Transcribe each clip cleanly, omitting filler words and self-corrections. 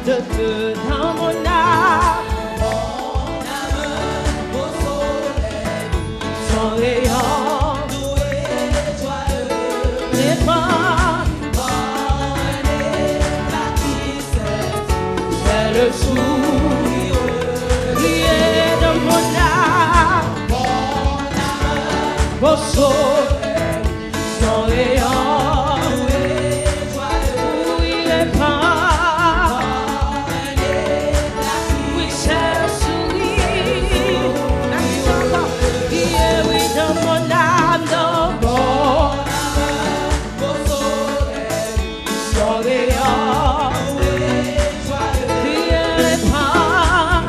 dans mon âme. Au soleil, Son rayon doué, joyeux, répand, un éclat qui s'est c'est le sourire qui est dans mon âme. Au soleil, son rayon doué, joyeux, où il répand. un éclat Oui, c'est le sourire. Merci encore. Qui est, oui, dans mon âme, dans mon au soleil, son rayon. doué, joyeux, Qui répand.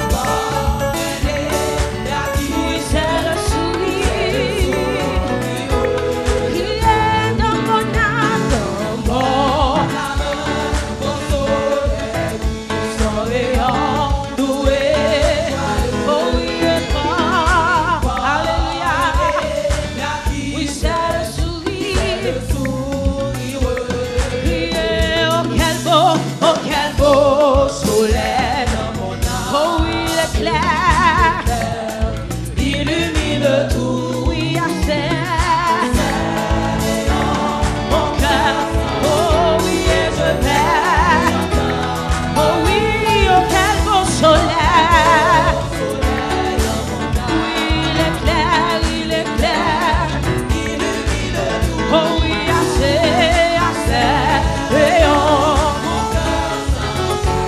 un éclat qui Oui, c'est le sourire. Qui est dans mon âme, dans mon au soleil, son rayon. Doué. Oh, oui, répand. Alléluia. éclat qui Oui, c'est le sourire. Priez, oh quel beau soleil dans mon âme. Oh oui, il est clair, illumine tout, oui, assez. Mon cœur, oh oui, et je vais. Oh oui, oh quel beau soleil. Oui, il est clair, il est clair. Oh oui, assez, assez, rayon.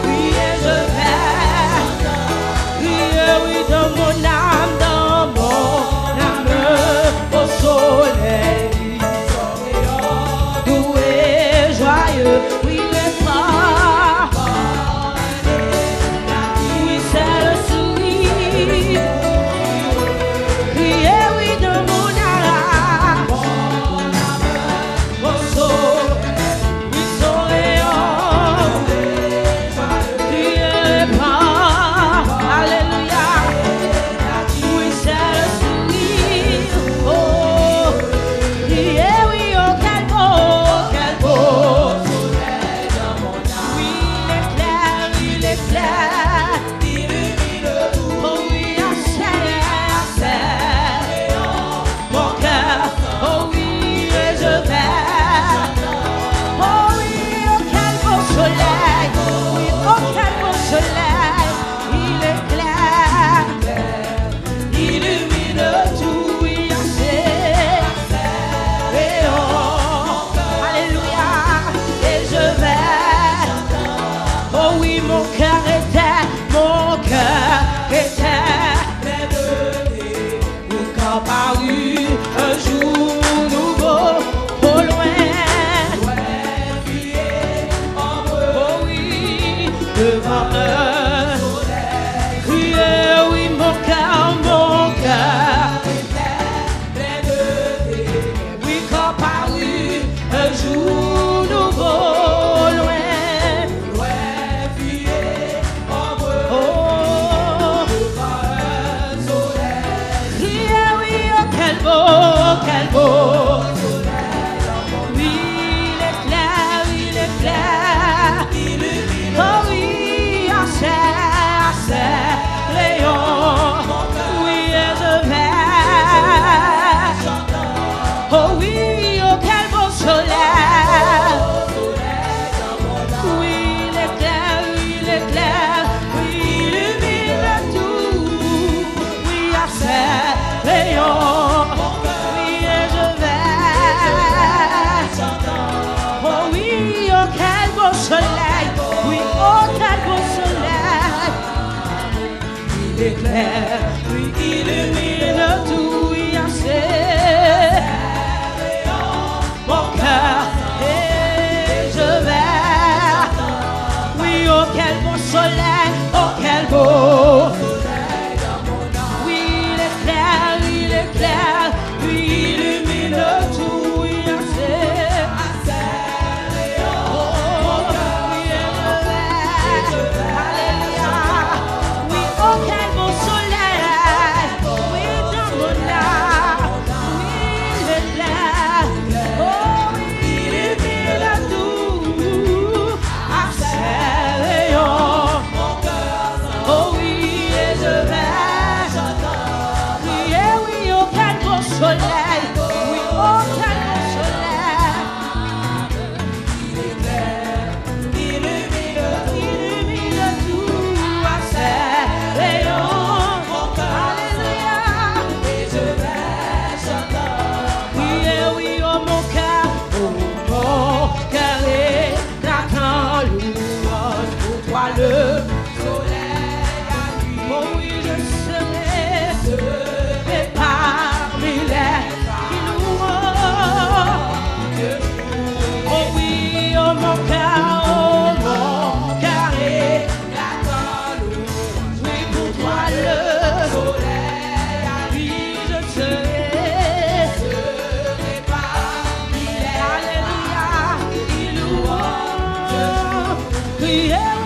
Oui, et je vais, oui, oui, dans mon âme, au soleil. Doué, joyeux, oui, les pas. Oui, c'est le sourire. Criez, oui, dans mon âme. Au soleil, oui, son rayon. Criez pas, alléluia. Oui, c'est le sourire. Oh, criez, oui, oh, quel beau soleil dans mon âme. Oui, il est clair, oh oui, assez, mon cœur, oh oui, et je vais. Oh oui, oh quel beau soleil, oui, oh quel beau soleil, il est clair, illumine tout, oui, assez, alléluia, et je vais. Oh oui, mon cœur était où quand parut un jour nouveau, au loin. Oh oui, devant eux, criez, oui, mon cœur, oui, quand parut un jour nouveau, au loin. Oh, criez, oui, oh, quel beau. Oui, il est clair, oh oui, assez, rayon. Oui, et je vais. Oh oui, oh quel beau soleil. Oui, il est clair, oui, illumine tout. Oui, assez, rayon. Oui, et je vais. Oh oui, oh quel beau soleil. Oui, oh quel beau soleil. Il est clair, oui, illumine tout. Oui, assez. Mon cœur, et je vais. Oui, oh quel beau soleil, oh quel beau. Oui, il est clair, oui, illumine tout, oui, assez. Oh, oui, et je vais. Alléluia. Oui, oh quel beau soleil, oui, dans mon âme. Oui, il est clair, oh oui, illumine tout, assez, rayon. le soleil à nuit. oh oui, je serai parmi les qui loueront. Oh oui, oh mon cœur est oui, pour toi le Soleil à oui, je serai parmi les alléluia, qui loueront. Priez